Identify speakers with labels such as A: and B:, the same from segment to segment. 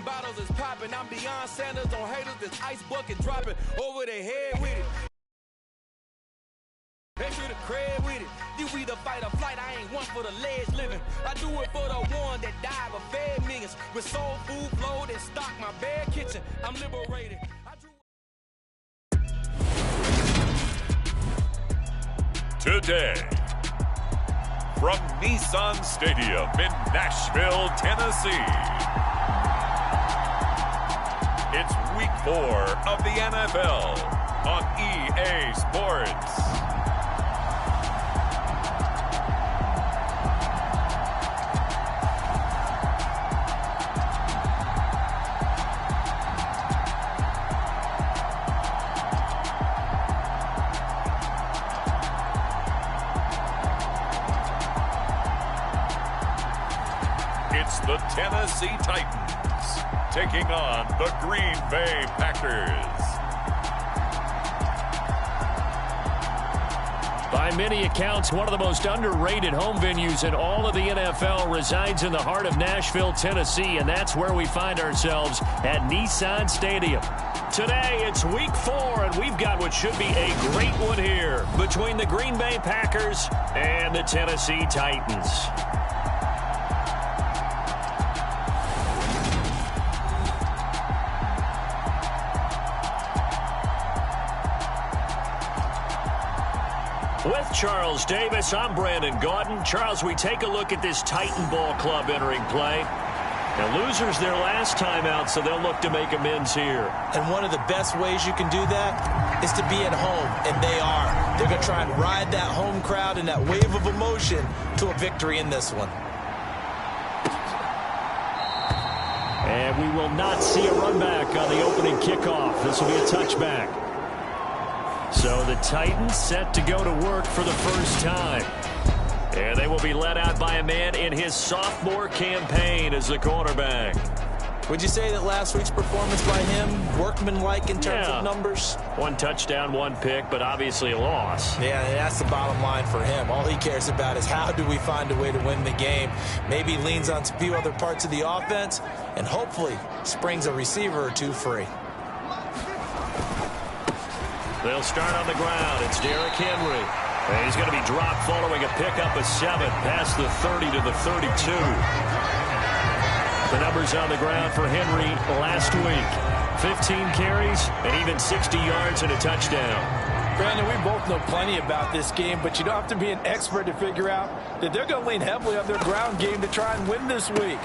A: When bottles is popping, I'm Deion Sanders on haters. This ice bucket dropping over their head with it. Extra the cred with it. You either fight or flight. I ain't one for the ledge living. I do it for the one that died but fed millions. With soul food flowed and stocked my bare kitchen. I'm liberated.
B: Today, from Nissan Stadium in Nashville, Tennessee, it's Week 4 of the NFL on EA Sports. The Tennessee Titans taking on the Green Bay Packers.
C: By many accounts, one of the most underrated home venues in all of the NFL resides in the heart of Nashville, Tennessee, and that's where we find ourselves at Nissan Stadium. Today, it's Week 4, and we've got what should be a great one here between the Green Bay Packers and the Tennessee Titans. With Charles Davis, I'm Brandon Gaudin. Charles, we take a look at this Titan Ball Club entering play. Now, losers their last time out, so they'll look to make amends here.
D: And one of the best ways you can do that is to be at home, and they are. They're going to try and ride that home crowd and that wave of emotion to a victory in this one.
C: And we will not see a run back on the opening kickoff. This will be a touchback. So the Titans set to go to work for the first time. And they will be led out by a man in his sophomore campaign as the quarterback.
D: Would you say that last week's performance by him, workmanlike in terms of numbers?
C: 1 touchdown, 1 pick, but obviously a loss.
D: Yeah, that's the bottom line for him. All he cares about is how do we find a way to win the game. Maybe leans on a few other parts of the offense and hopefully springs a receiver or two free.
C: They'll start on the ground. It's Derrick Henry. And he's going to be dropped following a pickup of 7 past the 30 to the 32. The numbers on the ground for Henry last week. 15 carries and even 60 yards and a touchdown.
E: Brandon, we both know plenty about this game, but you don't have to be an expert to figure out that they're going to lean heavily on their ground game to try and win this week.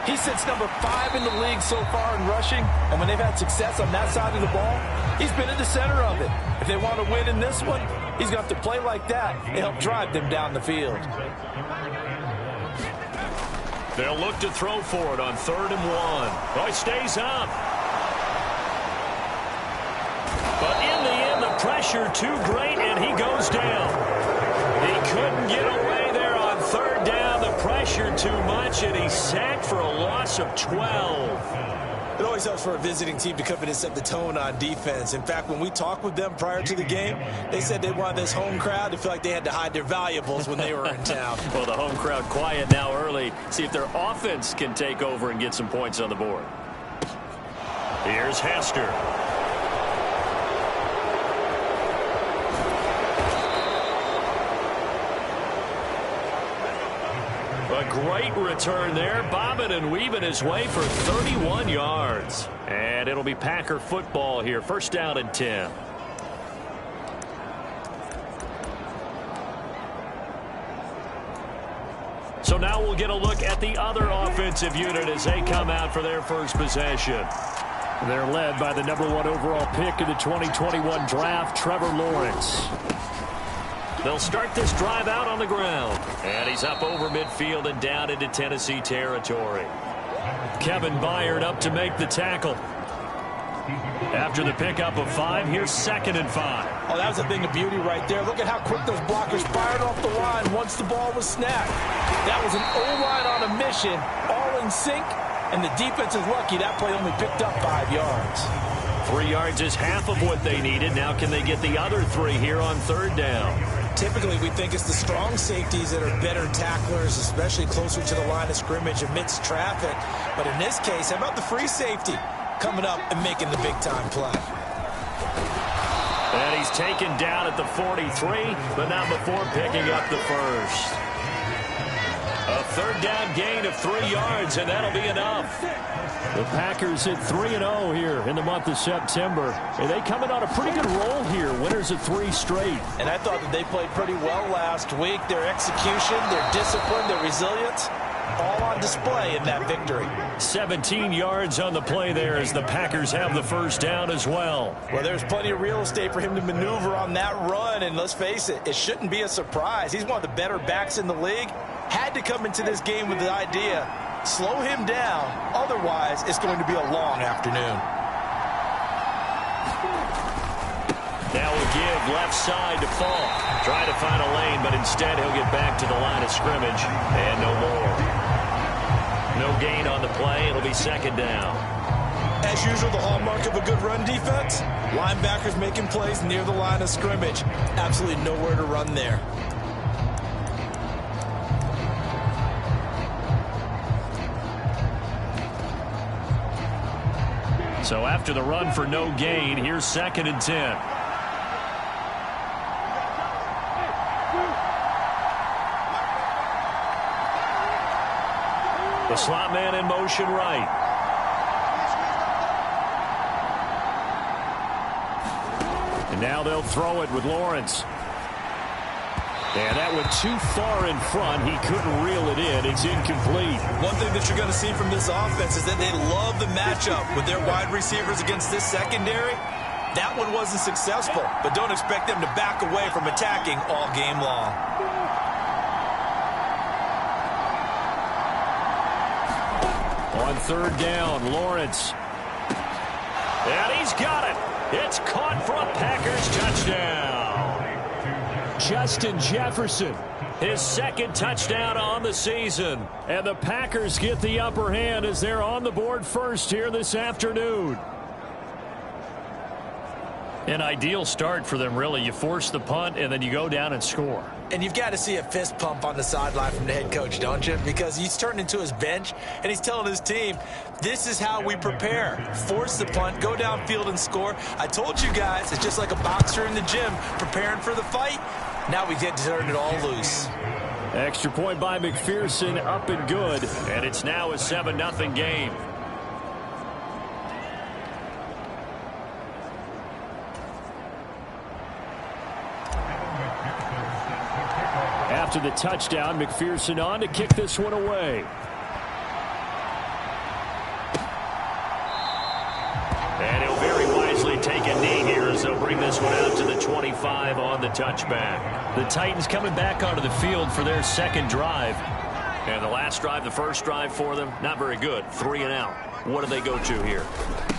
E: He sits number 5 in the league so far in rushing, and when they've had success on that side of the ball, he's been in the center of it. If they want to win in this one, he's going to have to play like that and help drive them down the field.
C: They'll look to throw for it on 3rd and 1. Oh, he stays up. But in the end, the pressure too great, and he goes down. He couldn't get away there on 3rd down. The pressure too much, and he's sacked for a loss of 12.
D: It always helps for a visiting team to come in and set the tone on defense. In fact, when we talked with them prior to the game, they said they wanted this home crowd to feel like they had to hide their valuables when they were in town.
C: Well, the home crowd quiet now early. See if their offense can take over and get some points on the board. Here's Hester. A great return there, bobbing and weaving his way for 31 yards. And it'll be Packer football here, 1st down and 10. So now we'll get a look at the other offensive unit as they come out for their first possession. They're led by the number 1 overall pick in the 2021 draft, Trevor Lawrence. They'll start this drive out on the ground. And he's up over midfield and down into Tennessee territory. Kevin Byard up to make the tackle. After the pickup of 5, here's 2nd and 5.
E: Oh, that was a thing of beauty right there. Look at how quick those blockers fired off the line once the ball was snapped. That was an O-line on a mission, all in sync, and the defense is lucky that play only picked up 5 yards.
C: 3 yards is half of what they needed. Now can they get the other 3 here on 3rd down?
D: Typically, we think it's the strong safeties that are better tacklers, especially closer to the line of scrimmage amidst traffic. But in this case, how about the free safety coming up and making the big-time play?
C: And he's taken down at the 43, but not before picking up the first. A third down gain of 3 yards, and that'll be enough. The Packers hit 3-0 here in the month of September. And they coming on a pretty good roll here, winners of 3 straight.
E: And I thought that they played pretty well last week. Their execution, their discipline, their resilience, all on display in that victory.
C: 17 yards on the play there as the Packers have the first down as well.
E: Well, there's plenty of real estate for him to maneuver on that run, and let's face it, it shouldn't be a surprise. He's one of the better backs in the league. Had to come into this game with the idea, slow him down, otherwise it's going to be a long afternoon.
C: Now we'll give left side to Fall. Trying to find a lane, but instead he'll get back to the line of scrimmage, and no more. No gain on the play. It'll be second down.
D: As usual, the hallmark of a good run defense, linebackers making plays near the line of scrimmage. Absolutely nowhere to run there.
C: So after the run for no gain, here's 2nd and 10. The slot man in motion right. And now they'll throw it with Lawrence. And that went too far in front. He couldn't reel it in. It's incomplete.
D: One thing that you're going to see from this offense is that they love the matchup with their wide receivers against this secondary. That one wasn't successful, but don't expect them to back away from attacking all game long.
C: On 3rd down, Lawrence. And he's got it. It's caught for a Packers touchdown. Justin Jefferson, his 2nd touchdown on the season. And the Packers get the upper hand as they're on the board first here this afternoon. An ideal start for them, really. You force the punt, and then you go down and score.
D: And you've got to see a fist pump on the sideline from the head coach, don't you? Because he's turned into his bench, and he's telling his team, this is how we prepare. Force the punt, go downfield and score. I told you guys, it's just like a boxer in the gym preparing for the fight. Now we get to turn it all loose.
C: Extra point by McPherson, up and good. And it's now a 7-0 game. After the touchdown, McPherson on to kick this one away. And he'll very wisely take a knee here as they'll bring this one out to the 25 on the touchback. The Titans coming back onto the field for their 2nd drive. And the last drive, the first drive for them, not very good. 3 and out. What do they go to here?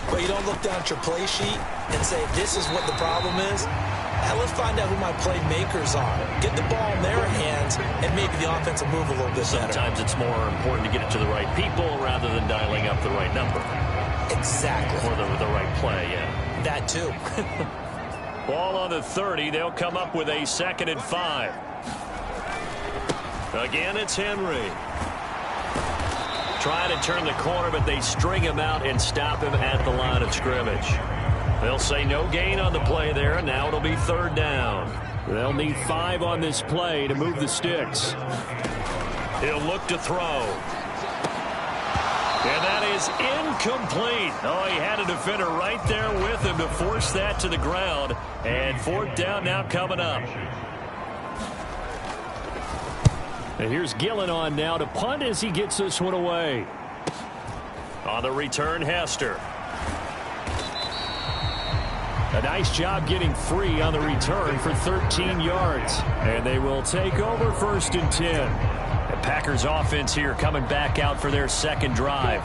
D: But you don't look down at your play sheet and say, this is what the problem is. Now let's find out who my playmakers are. Get the ball in their hands, and maybe the offense will move a little bit better.
C: Sometimes it's more important to get it to the right people rather than dialing up the right number.
D: Exactly.
C: Or the right play, yeah.
D: That too.
C: Ball on the 30. They'll come up with a 2nd and 5. Again, it's Henry. Trying to turn the corner, but they string him out and stop him at the line of scrimmage. They'll say no gain on the play there, and now it'll be 3rd down. They'll need 5 on this play to move the sticks. He'll look to throw. And that is incomplete. Oh, he had a defender right there with him to force that to the ground. And 4th down now coming up. And here's Gillen on now to punt as he gets this one away. On the return, Hester. A nice job getting free on the return for 13 yards. And they will take over 1st and 10. The Packers offense here coming back out for their 2nd drive.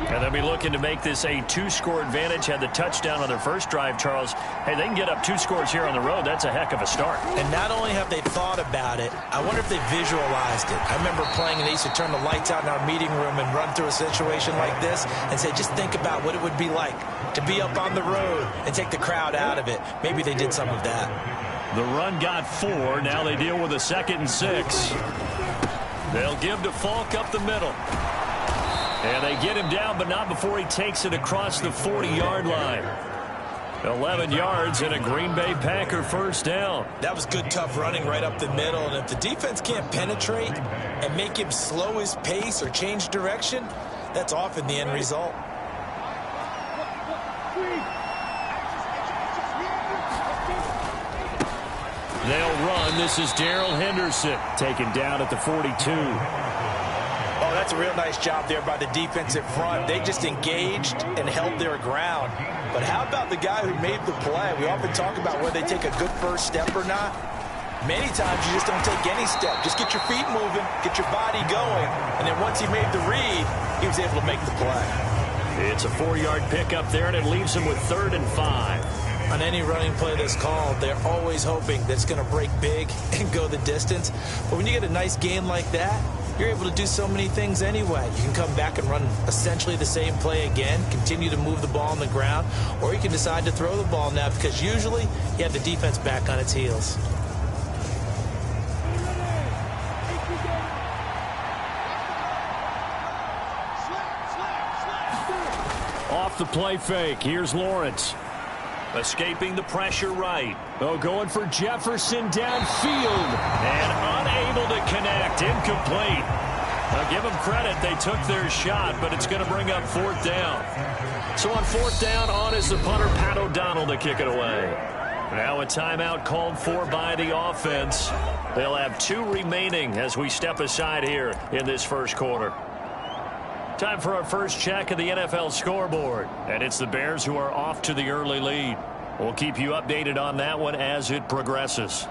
C: And they'll be looking to make this a 2-score advantage. Had the touchdown on their first drive, Charles. Hey, they can get up 2 scores here on the road. That's a heck of a start.
D: And not only have they thought about it, I wonder if they visualized it. I remember playing, and they used to turn the lights out in our meeting room and run through a situation like this and say, just think about what it would be like to be up on the road and take the crowd out of it. Maybe they did some of that.
C: The run got 4. Now they deal with a 2nd and 6. They'll give to Falk up the middle. And they get him down, but not before he takes it across the 40-yard line. 11 yards and a Green Bay Packer first down.
D: That was good, tough running right up the middle. And if the defense can't penetrate and make him slow his pace or change direction, that's often the end result.
C: They'll run. This is Darrell Henderson taken down at the 42.
D: Oh, that's a real nice job there by the defensive front. They just engaged and held their ground. But how about the guy who made the play? We often talk about whether they take a good first step or not. Many times you just don't take any step. Just get your feet moving, get your body going, and then once he made the read, he was able to make the play.
C: It's a 4-yard pickup there, and it leaves him with 3rd and 5.
D: On any running play that's called, they're always hoping that it's going to break big and go the distance. But when you get a nice game like that, you're able to do so many things anyway. You can come back and run essentially the same play again, continue to move the ball on the ground, or you can decide to throw the ball now because usually you have the defense back on its heels.
C: Off the play fake, here's Lawrence. Escaping the pressure right. Oh, going for Jefferson downfield. And unable to connect. Incomplete. Now give them credit. They took their shot, but it's going to bring up 4th down. So on 4th down, on is the punter, Pat O'Donnell, to kick it away. Now a timeout called for by the offense. They'll have 2 remaining as we step aside here in this first quarter. Time for our first check of the NFL scoreboard. And it's the Bears who are off to the early lead. We'll keep you updated on that one as it progresses.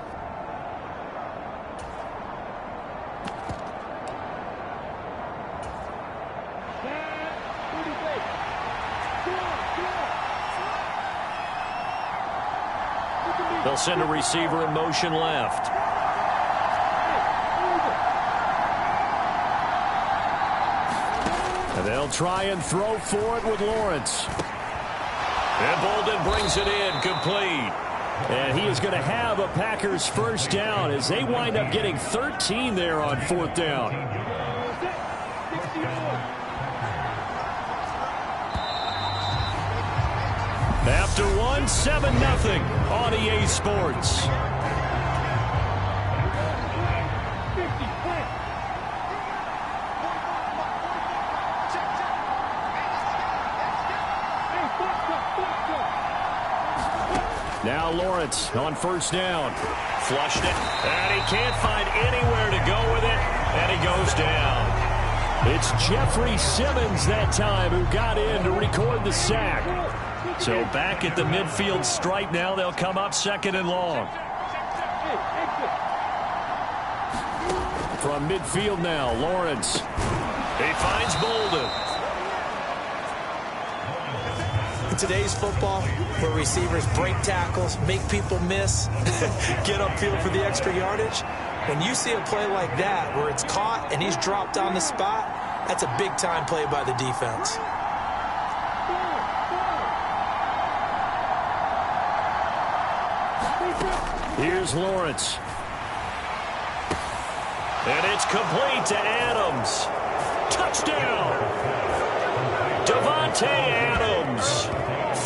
C: They'll send a receiver in motion left. And they'll try and throw for it with Lawrence. And Bolden brings it in, complete. And he is going to have a Packers first down as they wind up getting 13 there on 4th down. After 1, 7-0 on EA Sports. Now Lawrence on first down. Flushed it, and he can't find anywhere to go with it, and he goes down. It's Jeffrey Simmons that time who got in to record the sack. So back at the midfield stripe now, they'll come up 2nd and long. From midfield now, Lawrence. He finds Bolden.
D: In today's football, where receivers break tackles, make people miss, get upfield for the extra yardage, when you see a play like that where it's caught and he's dropped on the spot, that's a big-time play by the defense.
C: Here's Lawrence. And it's complete to Adams. Touchdown! Davante Adams.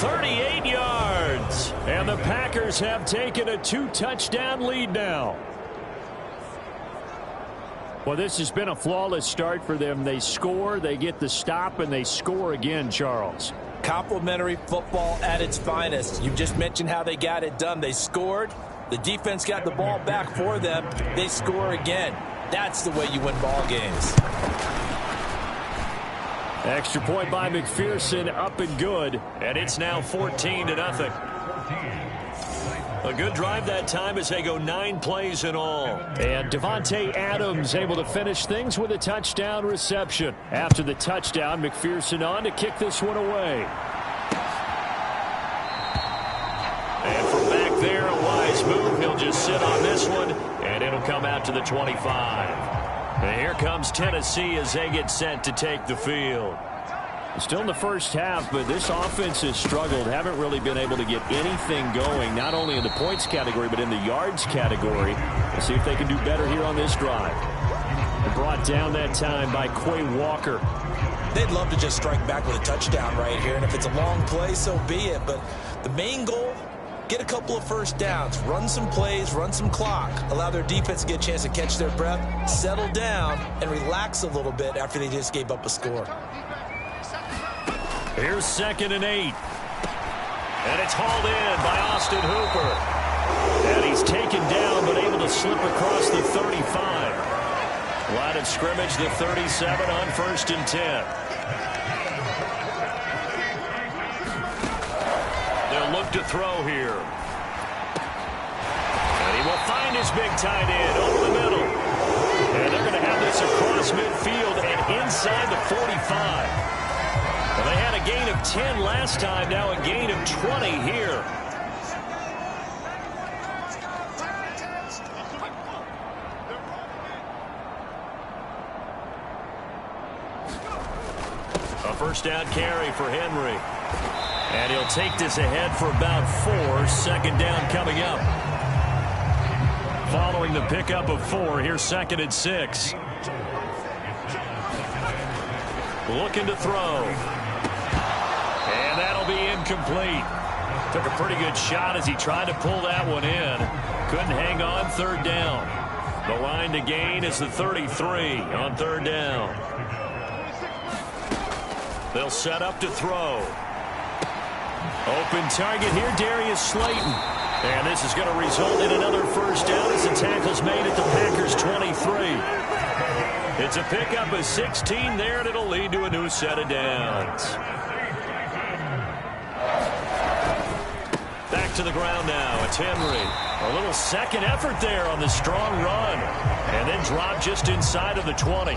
C: 38 yards. And the Packers have taken a 2-touchdown lead now. Well, this has been a flawless start for them. They score, they get the stop, and they score again, Charles.
E: Complimentary football at its finest. You just mentioned how they got it done. They scored. The defense got the ball back for them. They score again. That's the way you win ball games.
C: Extra point by McPherson, up and good. And it's now 14-0. A good drive that time as they go 9 plays in all. And Davante Adams able to finish things with a touchdown reception. After the touchdown, McPherson on to kick this one away. And from back there, a wise move. He'll just sit on this one, and it'll come out to the 25. And here comes Tennessee as they get set to take the field. Still in the first half, but this offense has struggled. Haven't really been able to get anything going, not only in the points category, but in the yards category. We'll see if they can do better here on this drive. They're brought down that time by Quay Walker.
D: They'd love to just strike back with a touchdown right here, and if it's a long play, so be it. But the main goal, get a couple of first downs, run some plays, run some clock, allow their defense to get a chance to catch their breath, settle down, and relax a little bit after they just gave up a score.
C: Here's 2nd and 8. And it's hauled in by Austin Hooper. And he's taken down but able to slip across the 35. Line of scrimmage, the 37 on 1st and 10. They'll look to throw here. And he will find his big tight end over the middle. And they're going to have this across midfield and inside the 45. Well, they had a gain of 10 last time, now a gain of 20 here. A first down carry for Henry. And he'll take this ahead for about 4. 2nd down coming up. Following the pickup of 4, here's 2nd and 6. Looking to throw. And that'll be incomplete. Took a pretty good shot as he tried to pull that one in. Couldn't hang on. 3rd down. The line to gain is the 33 on 3rd down. They'll set up to throw. Open target here, Darius Slayton. And this is going to result in another first down as the tackle's made at the Packers' 23. It's a pickup of 16 there, and it'll lead to a new set of downs. Back to the ground now. It's Henry. A little second effort there on the strong run. And then dropped just inside of the 20.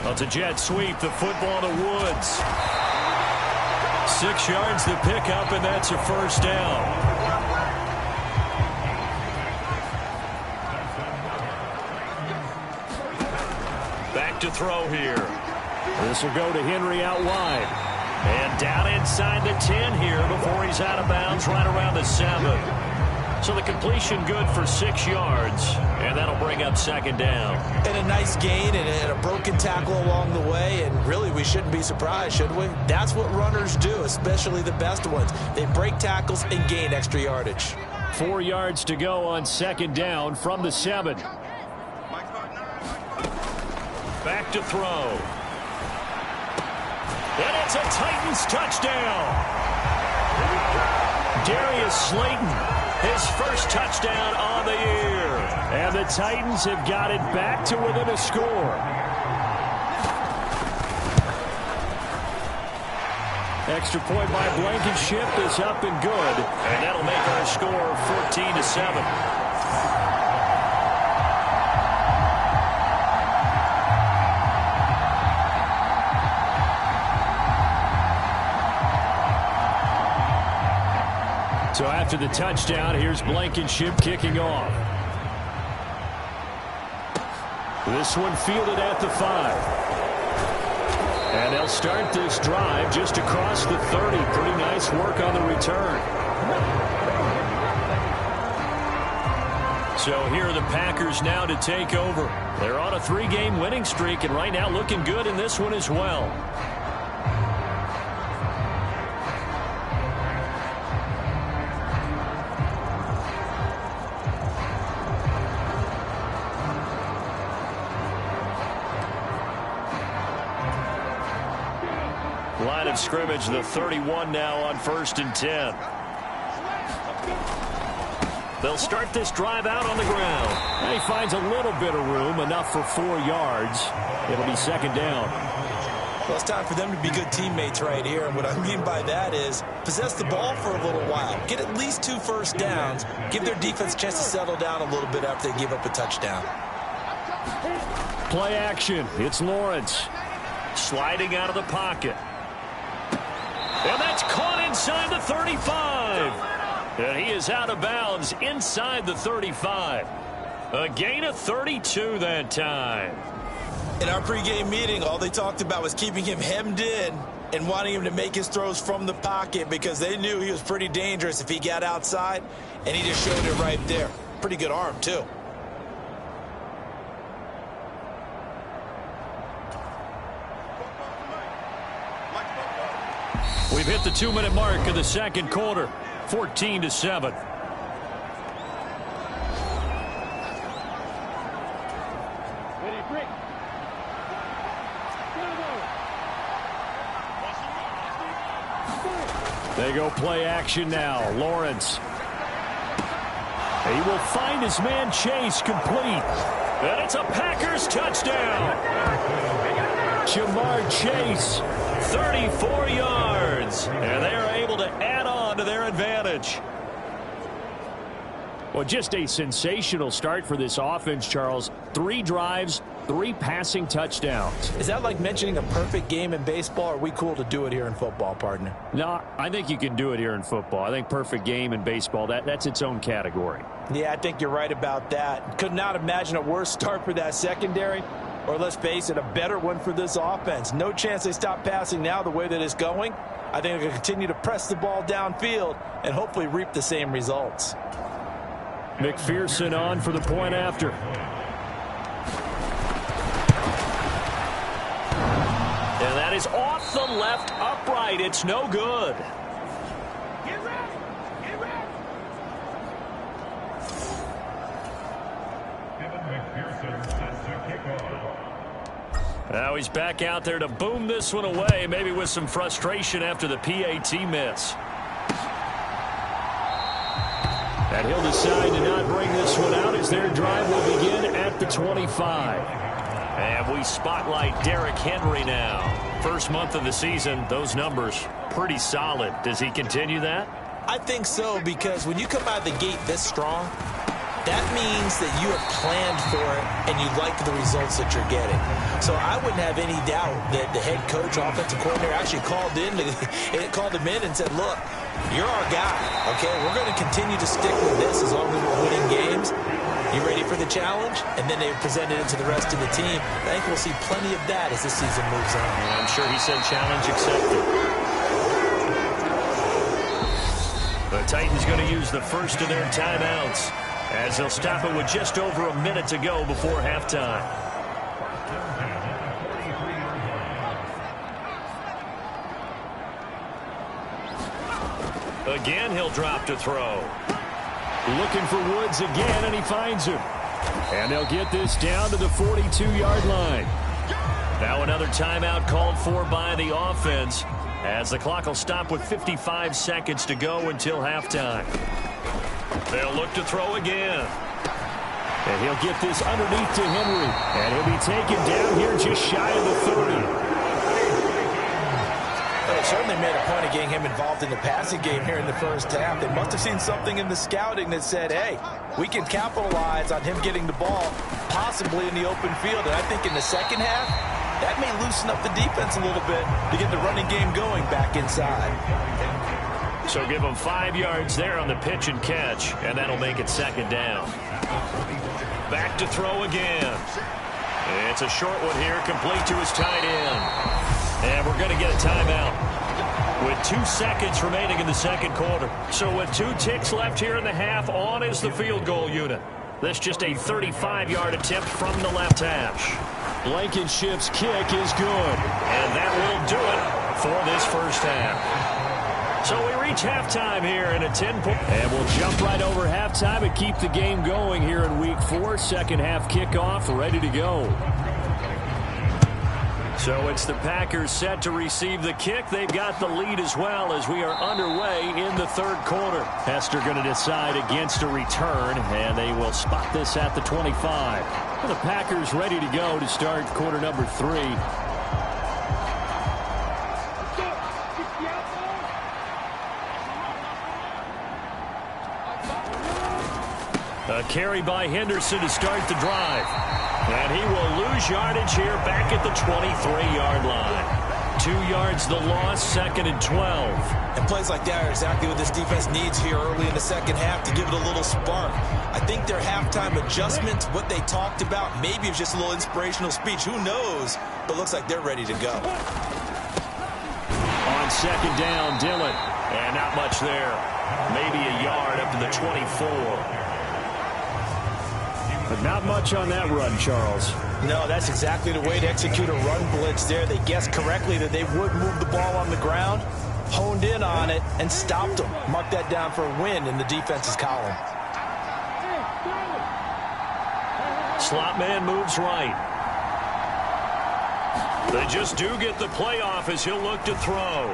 C: Well, it's a jet sweep. The football to Woods. 6 yards the pickup, and that's a first down. Back to throw here. This will go to Henry out wide. And down inside the 10 here before he's out of bounds right around the 7. So the completion good for 6 yards, and that'll bring up 2nd down.
D: And a nice gain and a broken tackle along the way, and really we shouldn't be surprised, should we? That's what runners do, especially the best ones. They break tackles and gain extra yardage.
C: 4 yards to go on 2nd down from the 7. Back to throw. And it's a Titans touchdown. Darius Slayton. His first touchdown on the year. And the Titans have got it back to within a score. Extra point by Blankenship is up and good. And that'll make our score 14-7. So after the touchdown, here's Blankenship kicking off. This one fielded at the 5. And they'll start this drive just across the 30. Pretty nice work on the return. So here are the Packers now to take over. They're on a 3-game winning streak, and right now looking good in this one as well. Line of scrimmage, the 31 now on 1st and 10. They'll start this drive out on the ground. And he finds a little bit of room, enough for 4 yards. It'll be 2nd down.
D: Well, it's time for them to be good teammates right here. And what I mean by that is possess the ball for a little while. Get at least 2 first downs. Give their defense a chance to settle down a little bit after they give up a touchdown.
C: Play action. It's Lawrence. Sliding out of the pocket. And that's caught inside the 35. And he is out of bounds inside the 35. A gain of 32 that time.
D: In our pregame meeting, all they talked about was keeping him hemmed in and wanting him to make his throws from the pocket because they knew he was pretty dangerous if he got outside, and he just showed it right there. Pretty good arm, too.
C: We've hit the 2-minute mark of the second quarter, 14-7. They go play action now. Lawrence. He will find his man Chase complete. And it's a Packers touchdown. Jamar Chase, 34 yards. And they are able to add on to their advantage. Well, just a sensational start for this offense, Charles. 3 drives, 3 passing touchdowns.
E: Is that like mentioning a perfect game in baseball? Or are we cool to do it here in football, partner?
C: No, I think you can do it here in football. I think perfect game in baseball, that's its own category.
E: Yeah, I think you're right about that. Could not imagine a worse start for that secondary, or let's face it, a better one for this offense. No chance they stop passing now the way that it's going. I think they're going to continue to press the ball downfield and hopefully reap the same results.
C: McPherson on for the point after. And that is off the left upright. It's no good.
A: Get ready. Get ready.
C: Now he's back out there to boom this one away, maybe with some frustration after the PAT miss. And he'll decide to not bring this one out as their drive will begin at the 25. And we spotlight Derrick Henry now. First month of the season, those numbers pretty solid. Does he continue that?
D: I think so, because when you come out of the gate this strong, that means that you have planned for it and you like the results that you're getting. So I wouldn't have any doubt that the head coach, offensive coordinator, actually called him in and said, look, you're our guy, okay? We're going to continue to stick with this as long as we're winning games. You ready for the challenge? And then they presented it to the rest of the team. I think we'll see plenty of that as the season moves on.
C: Yeah, I'm sure he said challenge accepted. The Titans going to use the first of their timeouts as they'll stop it with just over a minute to go before halftime. Again, he'll drop to throw. Looking for Woods again, and he finds him. And they'll get this down to the 42-yard line. Now another timeout called for by the offense as the clock will stop with 55 seconds to go until halftime. They'll look to throw again. And he'll get this underneath to Henry. And he'll be taken down here just shy of the 30.
E: They certainly made a point of getting him involved in the passing game here in the first half. They must have seen something in the scouting that said, hey, we can capitalize on him getting the ball possibly in the open field. And I think in the second half, that may loosen up the defense a little bit to get the running game going back inside.
C: So give him 5 yards there on the pitch and catch, and that'll make it second down. Back to throw again. It's a short one here, complete to his tight end. And we're going to get a timeout with 2 seconds remaining in the second quarter. So with 2 ticks left here in the half, on is the field goal unit. This just a 35-yard attempt from the left hash. Blankenship's kick is good. And that will do it for this first half. So we reach halftime here in a 10-point. And we'll jump right over halftime and keep the game going here in Week 4. Second half kickoff ready to go. So it's the Packers set to receive the kick. They've got the lead as well as we are underway in the third quarter. Hester going to decide against a return, and they will spot this at the 25. The Packers ready to go to start quarter number 3. A carry by Henderson to start the drive. And he will lose yardage here back at the 23-yard line. 2 yards the loss, 2nd and 12.
D: And plays like that are exactly what this defense needs here early in the second half to give it a little spark. I think their halftime adjustment, what they talked about, maybe it's just a little inspirational speech. Who knows? But looks like they're ready to go.
C: On 2nd down, Dillon. And not much there. Maybe a yard up to the 24. But not much on that run, Charles.
E: No, that's exactly the way to execute a run blitz there. They guessed correctly that they would move the ball on the ground, honed in on it, and stopped them. Mark that down for a win in the defense's column.
C: Slot man moves right. They just do get the playoff as he'll look to throw.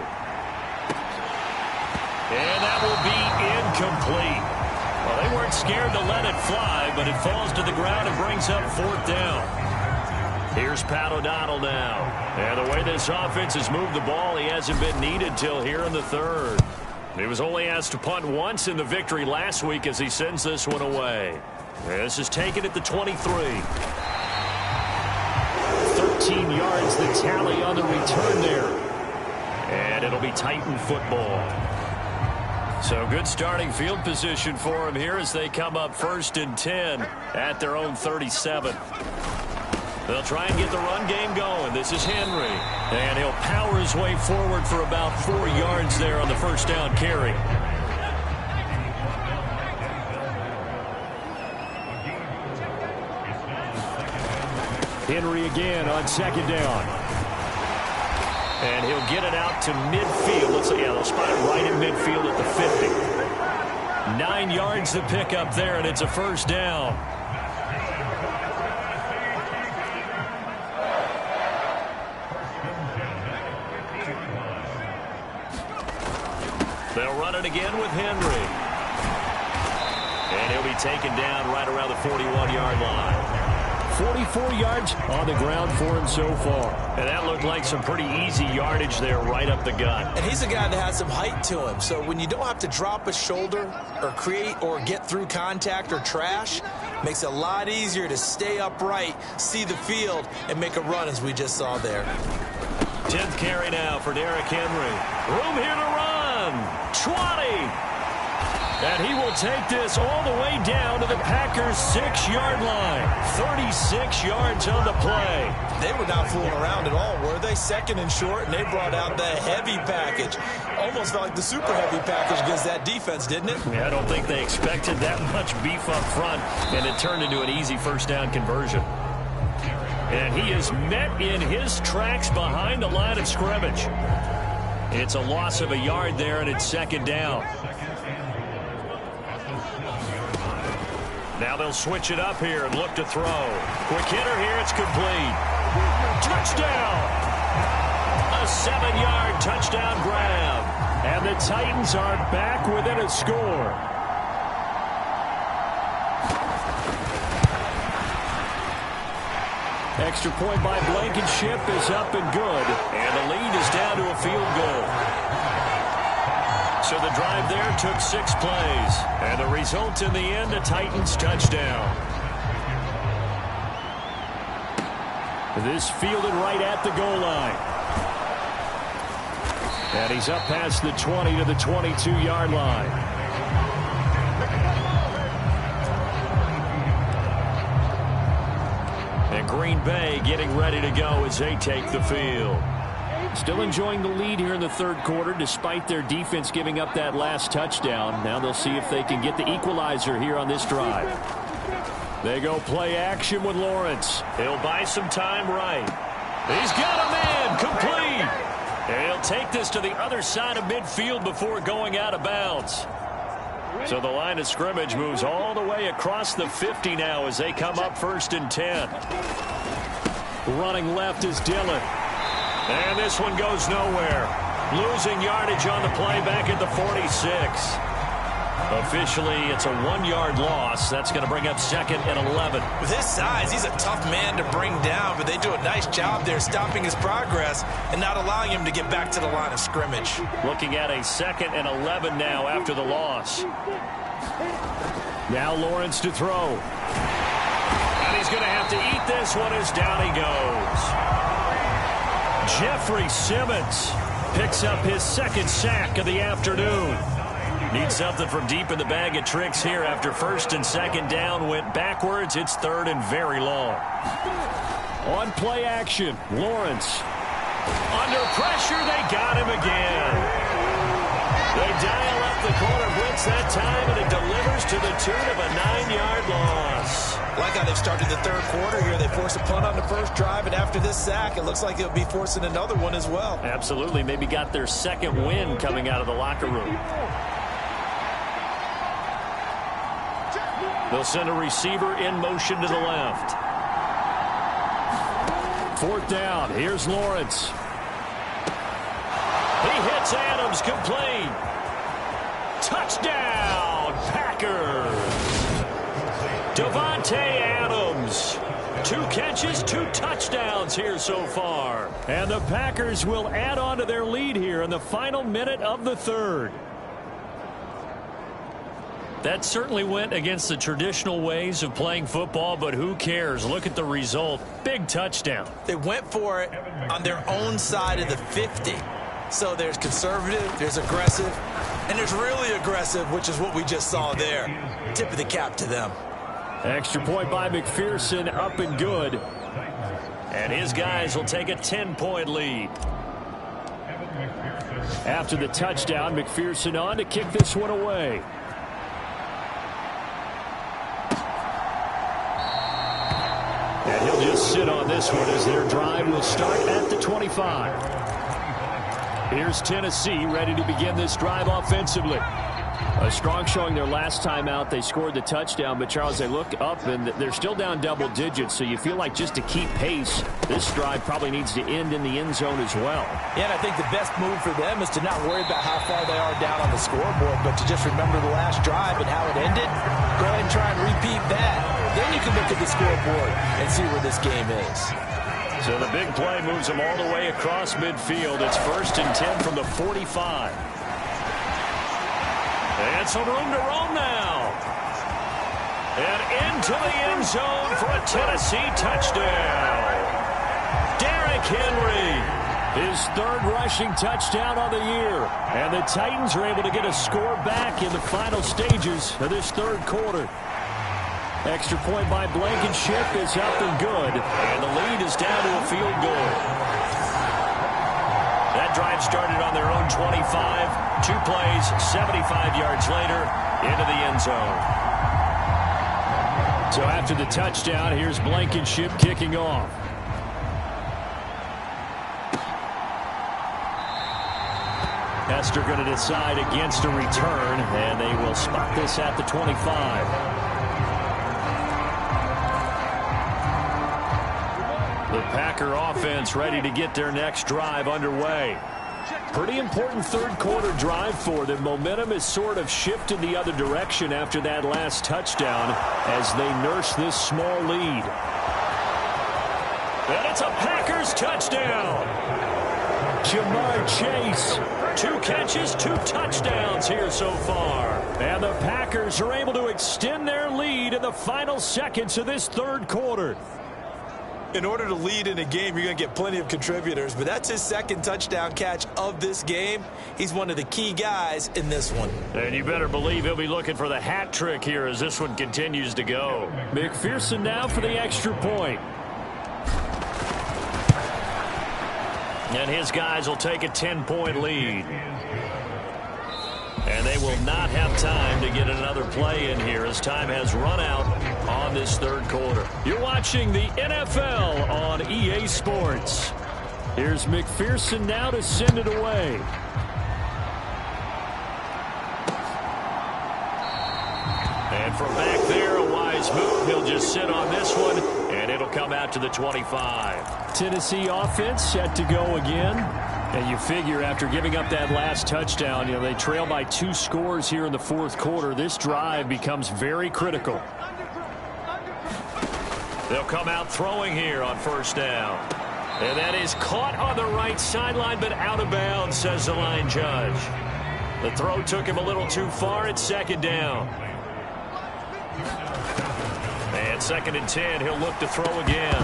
C: And that will be incomplete. Well, they weren't scared to let it fly, but it falls to the ground and brings up 4th down. Here's Pat O'Donnell now. And the way this offense has moved the ball, he hasn't been needed till here in the 3rd. He was only asked to punt once in the victory last week as he sends this one away. This is taken at the 23. 13 yards the tally on the return there. And it'll be Titan football. So good starting field position for him here as they come up 1st and 10 at their own 37. They'll try and get the run game going. This is Henry. And he'll power his way forward for about 4 yards there on the 1st down carry. Henry again on 2nd down. And he'll get it out to midfield. Let's see, they'll spot it right in midfield at the 50. 9 yards to pick up there, and it's a 1st down. They'll run it again with Henry. And he'll be taken down right around the 41-yard line. 44 yards on the ground for him so far. And that looked like some pretty easy yardage there right up the gut.
D: And he's a guy that has some height to him. So when you don't have to drop a shoulder or create or get through contact or trash, makes it a lot easier to stay upright, see the field, and make a run as we just saw there.
C: 10th carry now for Derrick Henry. Room here to run. 20. And he will take this all the way down to the Packers' 6-yard line. 36 yards on the play.
D: They were not fooling around at all, were they? 2nd and short, and they brought out the heavy package. Almost felt like the super heavy package against that defense, didn't it?
C: Yeah, I don't think they expected that much beef up front, and it turned into an easy 1st down conversion. And he is met in his tracks behind the line of scrimmage. It's a loss of a yard there, and it's 2nd down. Now they'll switch it up here and look to throw. Quick hitter here, it's complete. Touchdown! A 7-yard touchdown grab. And the Titans are back within a score. Extra point by Blankenship is up and good. And the lead is down to a field goal. So the drive there took 6 plays. And the result in the end, a Titans touchdown. This fielded right at the goal line. And he's up past the 20 to the 22-yard line. And Green Bay getting ready to go as they take the field. Still enjoying the lead here in the 3rd quarter despite their defense giving up that last touchdown. Now they'll see if they can get the equalizer here on this drive. They go play action with Lawrence. He'll buy some time right. He's got a man complete. And he'll take this to the other side of midfield before going out of bounds. So the line of scrimmage moves all the way across the 50 now as they come up 1st and 10. Running left is Dillon. And this one goes nowhere. Losing yardage on the play back at the 46. Officially, it's a 1-yard loss. That's going to bring up 2nd and 11.
D: With his size, he's a tough man to bring down, but they do a nice job there stopping his progress and not allowing him to get back to the line of scrimmage.
C: Looking at a 2nd and 11 now after the loss. Now Lawrence to throw. And he's going to have to eat this one as down he goes. Jeffrey Simmons picks up his second sack of the afternoon. Needs something from deep in the bag of tricks here after first and second down went backwards. It's third and very long. On play action, Lawrence. Under pressure, they got him again. They dial up the corner blitz that time, and it delivers to the tune of a 9-yard loss.
D: Like how they've started the third quarter here. They force a punt on the first drive, and after this sack, it looks like they'll be forcing another one as well.
C: Absolutely. Maybe got their second win coming out of the locker room. They'll send a receiver in motion to the left. Fourth down. Here's Lawrence. He hits Adams complete. Touchdown, Packers. Davante Adams. 2 catches, 2 touchdowns here so far. And the Packers will add on to their lead here in the final minute of the third. That certainly went against the traditional ways of playing football, but who cares? Look at the result. Big touchdown.
D: They went for it on their own side of the 50. So there's conservative, there's aggressive, and there's really aggressive, which is what we just saw there. Tip of the cap to them.
C: Extra point by McPherson, up and good. And his guys will take a 10-point lead. After the touchdown, McPherson on to kick this one away. And he'll just sit on this one as their drive will start at the 25. Here's Tennessee ready to begin this drive offensively. A strong showing their last time out. They scored the touchdown, but Charles, they look up and they're still down double digits, so you feel like just to keep pace, this drive probably needs to end in the end zone as well.
E: Yeah, and I think the best move for them is to not worry about how far they are down on the scoreboard, but to just remember the last drive and how it ended. Go ahead and try and repeat that. Then you can look at the scoreboard and see where this game is.
C: So the big play moves them all the way across midfield. It's 1st and 10 from the 45. And some room to roam now. And into the end zone for a Tennessee touchdown. Derrick Henry, his 3rd rushing touchdown of the year. And the Titans are able to get a score back in the final stages of this 3rd quarter. Extra point by Blankenship is up and good. And the lead is down to a field goal. That drive started on their own 25. 2 plays, 75 yards later, into the end zone. So after the touchdown, here's Blankenship kicking off. Hester going to decide against a return, and they will spot this at the 25. The Packer offense ready to get their next drive underway. Pretty important 3rd quarter drive for them. Momentum has sort of shifted the other direction after that last touchdown as they nurse this small lead. And it's a Packers touchdown. Jamar Chase, 2 catches, 2 touchdowns here so far. And the Packers are able to extend their lead in the final seconds of this 3rd quarter.
D: In order to lead in a game, you're going to get plenty of contributors, but that's his 2nd touchdown catch of this game. He's one of the key guys in this one.
C: And you better believe he'll be looking for the hat trick here as this one continues to go. McPherson now for the extra point. And his guys will take a 10-point lead. And they will not have time to get another play in here as time has run out on this 3rd quarter. You're watching the NFL on EA Sports. Here's McPherson now to send it away. And from back there, a wise move. He'll just sit on this one, and it'll come out to the 25. Tennessee offense set to go again. And you figure after giving up that last touchdown, they trail by 2 scores here in the 4th quarter. This drive becomes very critical. They'll come out throwing here on 1st down. And that is caught on the right sideline, but out of bounds, says the line judge. The throw took him a little too far. It's 2nd down. And 2nd and 10, he'll look to throw again.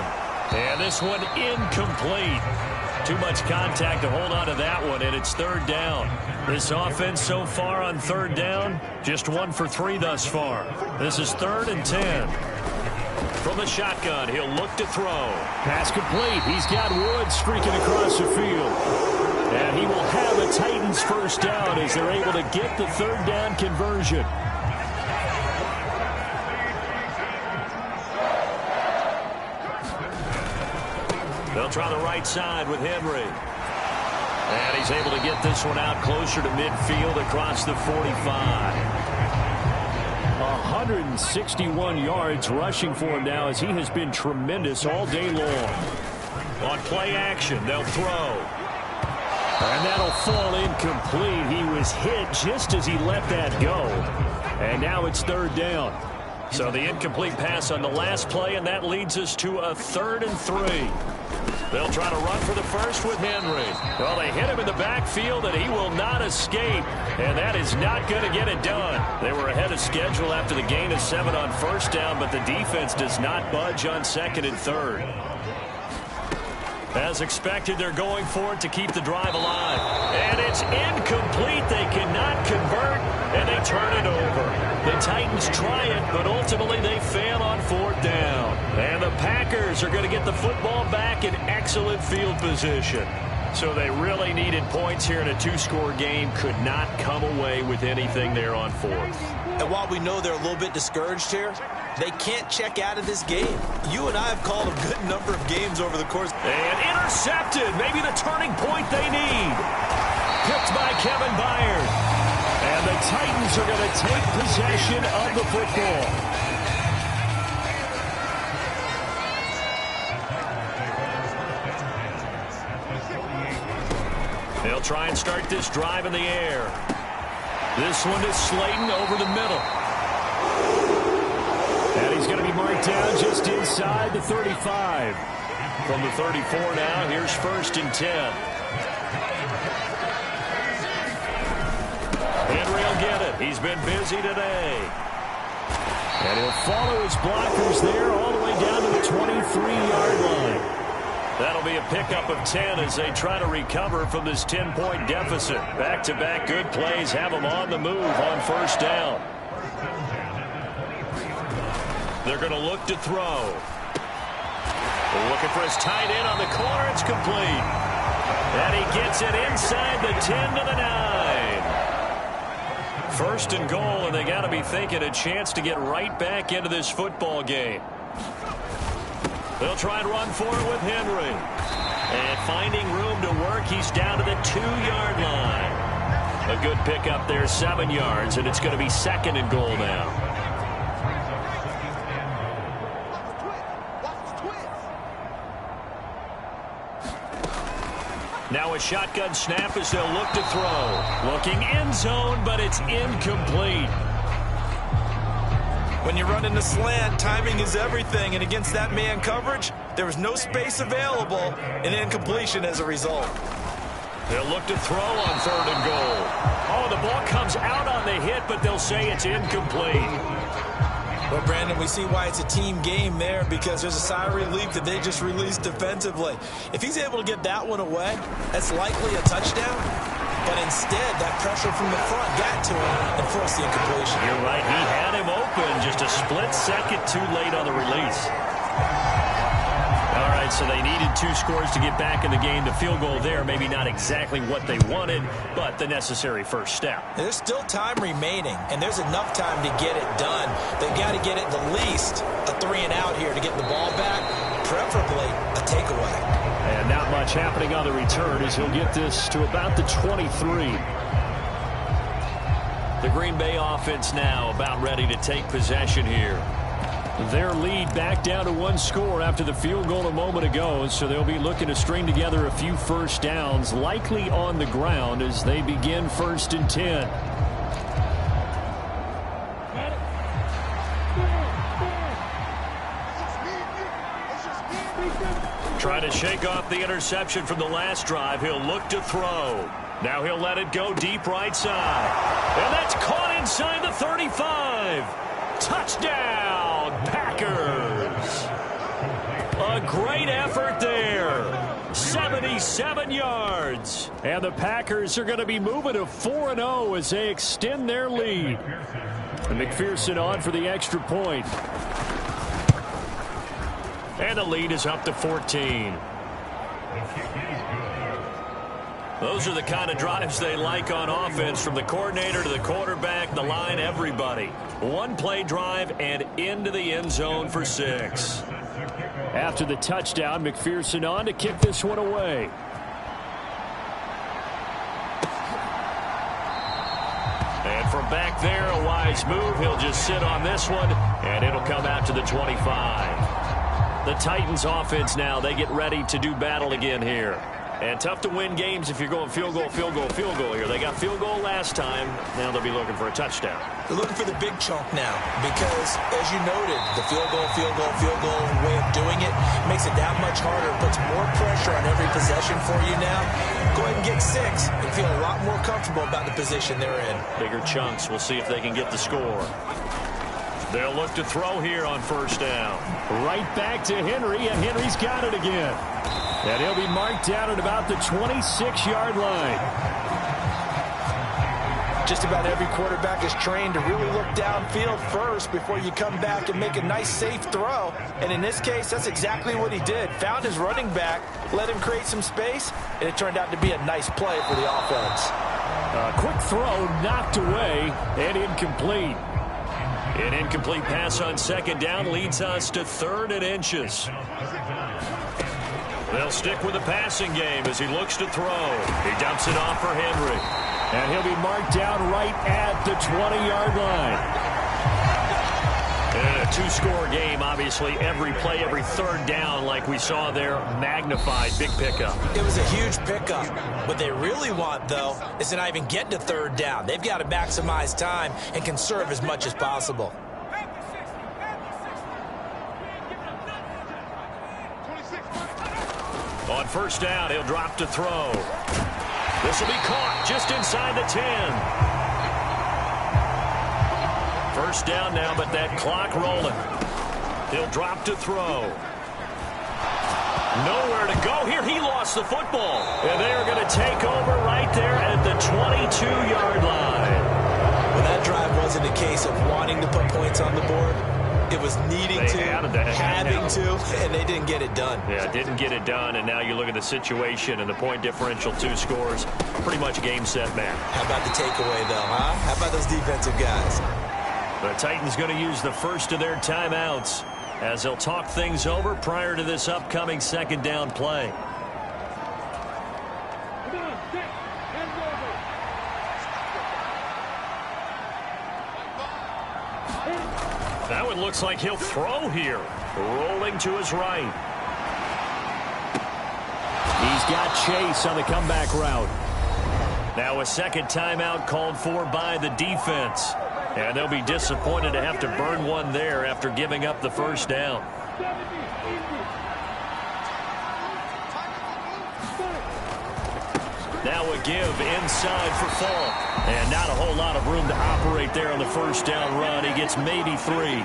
C: And this one incomplete. Too much contact to hold on to that one, and it's third down. This offense so far on third down, just 1 for 3 thus far. This is 3rd and 10. From the shotgun, he'll look to throw. Pass complete. He's got Woods streaking across the field. And he will have a Titans first down as they're able to get the third down conversion. They'll try the right side with Henry. And he's able to get this one out closer to midfield across the 45. 161 yards rushing for him now as he has been tremendous all day long. On play action, they'll throw. And that'll fall incomplete. He was hit just as he let that go. And now it's third down. So the incomplete pass on the last play, and that leads us to a 3rd and 3. They'll try to run for the first with Henry. Well, they hit him in the backfield, and he will not escape. And that is not going to get it done. They were ahead of schedule after the gain of 7 on first down, but the defense does not budge on 2nd and 3rd. As expected, they're going for it to keep the drive alive. And it's incomplete. They cannot convert, and they turn it over. The Titans try it, but ultimately they fail on 4th down. And the Packers are going to get the football back in excellent field position. So they really needed points here in a 2-score game. Could not come away with anything there on 4th.
D: And while we know they're a little bit discouraged here, they can't check out of this game. You and I have called a good number of games over the course.
C: And intercepted. Maybe the turning point they need. Picked by Kevin Byard. And the Titans are going to take possession of the football. They'll try and start this drive in the air. This one is Slayton over the middle. And he's going to be marked down just inside the 35. From the 34 now, here's 1st and 10. Henry will get it. He's been busy today. And he'll follow his blockers there all the way down to the 23-yard line. That'll be a pickup of 10 as they try to recover from this 10-point deficit. Back-to-back good plays have them on the move on first down. They're going to look to throw. Looking for his tight end on the corner. It's complete. And he gets it inside the 10 to the 9. 1st and goal, and they got to be thinking a chance to get right back into this football game. They'll try and run for it with Henry. And finding room to work, he's down to the 2-yard line. A good pickup there, 7 yards, and it's going to be 2nd and goal now. Now a shotgun snap as they'll look to throw. Looking end zone, but it's incomplete.
D: When you run into slant, timing is everything, and against that man coverage, there was no space available, and incompletion as a result.
C: They'll look to throw on 3rd and goal. Oh, the ball comes out on the hit, but they'll say it's incomplete.
D: Well, Brandon, we see why it's a team game there, because there's a sigh of relief that they just released defensively. If he's able to get that one away, that's likely a touchdown. But instead, that pressure from the front got to him and forced the incompletion.
C: You're right. He had him open just a split second too late on the release. All right, so they needed 2 scores to get back in the game. The field goal there, maybe not exactly what they wanted, but the necessary first step.
D: There's still time remaining, and there's enough time to get it done. They've got to get it the least a 3-and-out here to get the ball back, preferably a takeaway.
C: And not much happening on the return as he'll get this to about the 23. The Green Bay offense now about ready to take possession here. Their lead back down to 1 score after the field goal a moment ago, so they'll be looking to string together a few first downs, likely on the ground as they begin 1st and 10. Trying to shake off the interception from the last drive. He'll look to throw. Now he'll let it go deep right side. And that's caught inside the 35. Touchdown, Packers. A a great effort there. 77 yards. And the Packers are going to be moving to 4-0 as they extend their lead. And McPherson on for the extra point. And the lead is up to 14. Those are the kind of drives they like on offense, from the coordinator to the quarterback, the line, everybody. One play drive and into the end zone for 6. After the touchdown, McPherson on to kick this one away. And from back there, a wise move. He'll just sit on this one, and it'll come out to the 25. The Titans offense now, they get ready to do battle again here. And tough to win games if you're going field goal, field goal, field goal here. They got field goal last time. Now they'll be looking for a touchdown.
D: They're looking for the big chunk now because, as you noted, the field goal way of doing it makes it that much harder. Puts more pressure on every possession for you now. Go ahead and get 6 and feel a lot more comfortable about the position they're in.
C: Bigger chunks. We'll see if they can get the score. They'll look to throw here on first down. Right back to Henry, and Henry's got it again. And he'll be marked down at about the 26-yard line.
E: Just about every quarterback is trained to really look downfield first before you come back and make a nice, safe throw. And in this case, that's exactly what he did. Found his running back, let him create some space, and it turned out to be a nice play for the offense.
C: A quick throw knocked away and incomplete. An incomplete pass on second down leads us to 3rd and inches. They'll stick with the passing game as he looks to throw. He dumps it off for Henry. And he'll be marked down right at the 20-yard line. And a 2-score game, obviously, every play, every third down, like we saw there, magnified. Big pickup.
D: It was a huge pickup. What they really want, though, is to not even get to 3rd down. They've got to maximize time and conserve as much as possible.
C: On first down, he'll drop to throw. This will be caught just inside the 10. First down now, but that clock rolling. He'll drop to throw. Nowhere to go here. He lost the football. And they are going to take over right there at the 22-yard line.
D: Well, that drive wasn't a case of wanting to put points on the board. It was needing to, having to, and they didn't get it done.
C: Yeah, didn't get it done, and now you look at the situation and the point differential, 2 scores, pretty much game, set, match.
D: How about the takeaway, though, huh? How about those defensive guys?
C: The Titans going to use the first of their timeouts as they'll talk things over prior to this upcoming second down play. That one looks like he'll throw here. Rolling to his right. He's got Chase on the comeback route. Now a second timeout called for by the defense. And they'll be disappointed to have to burn one there after giving up the first down. Now a give inside for Falk. And not a whole lot of room to operate there on the first down run. He gets maybe 3.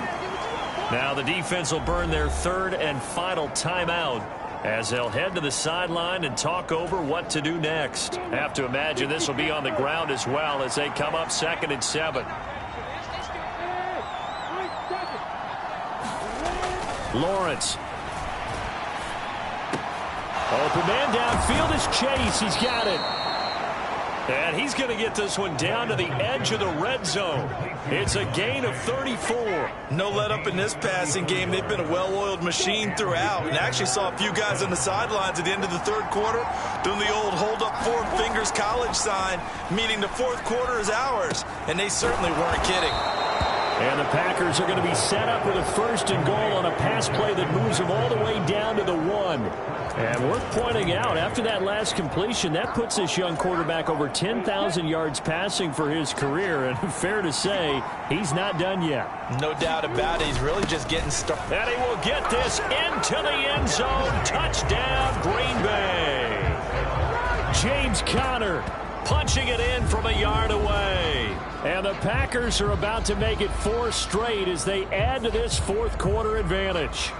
C: Now the defense will burn their 3rd and final timeout as they'll head to the sideline and talk over what to do next. Have to imagine this will be on the ground as well as they come up 2nd and 7. Lawrence. Open man downfield is Chase. He's got it. And he's going to get this one down to the edge of the red zone. It's a gain of 34.
E: No let up in this passing game. They've been a well-oiled machine throughout. And actually saw a few guys on the sidelines at the end of the 3rd quarter doing the old hold up 4 fingers college sign, meaning the 4th quarter is ours. And they certainly weren't kidding.
C: And the Packers are going to be set up with a 1st and goal on a pass play that moves them all the way down to the 1. And worth pointing out, after that last completion, that puts this young quarterback over 10,000 yards passing for his career. And fair to say, he's not done yet.
E: No doubt about it. He's really just getting started.
C: And he will get this into the end zone. Touchdown, Green Bay. James Conner punching it in from a yard away. And the Packers are about to make it 4 straight as they add to this 4th quarter advantage.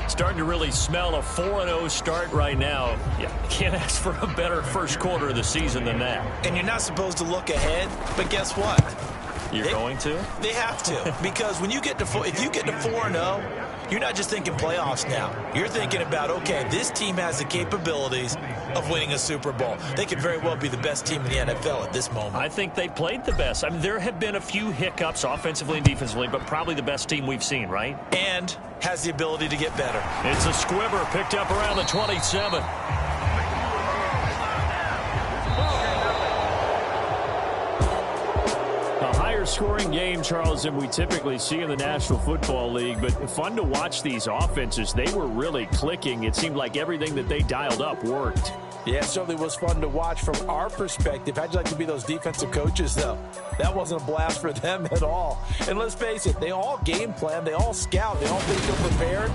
C: Starting to really smell a 4-0 start right now. Yeah, can't ask for a better first quarter of the season than that.
D: And you're not supposed to look ahead, but guess what?
C: You're going to?
D: They have to, because when you get to if you get to 4-0, you're not just thinking playoffs now. You're thinking about, okay, this team has the capabilities of winning a Super Bowl. They could very well be the best team in the NFL at this moment.
C: I think they played the best. I mean, there have been a few hiccups offensively and defensively, but probably the best team we've seen, right?
D: And has the ability to get better.
C: It's a squibber picked up around the 27. Scoring game, Charles, than we typically see in the National Football League, but fun to watch these offenses. They were really clicking. It seemed like everything that they dialed up worked.
E: Yeah, it certainly was fun to watch from our perspective. How'd you like to be those defensive coaches, though? That wasn't a blast for them at all. And let's face it, they all game plan, they all scout, they all think they're prepared,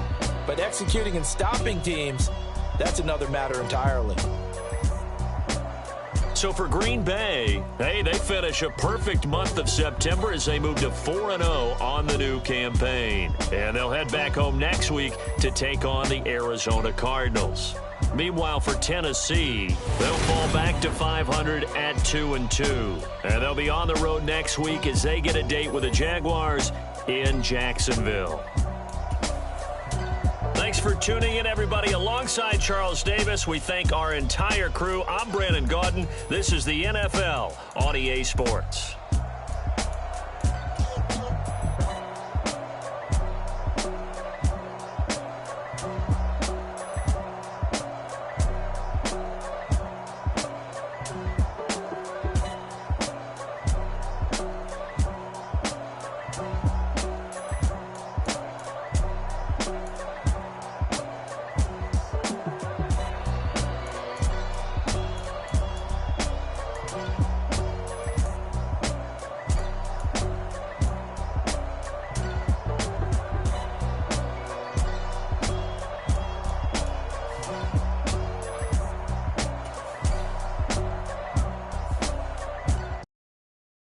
E: but executing and stopping teams, that's another matter entirely.
C: So for Green Bay, hey, they finish a perfect month of September as they move to 4-0 on the new campaign. And they'll head back home next week to take on the Arizona Cardinals. Meanwhile, for Tennessee, they'll fall back to 500 at 2-2. And they'll be on the road next week as they get a date with the Jaguars in Jacksonville. Thanks for tuning in, everybody. Alongside Charles Davis, we thank our entire crew. I'm Brandon Gaudin. This is the NFL on EA Sports.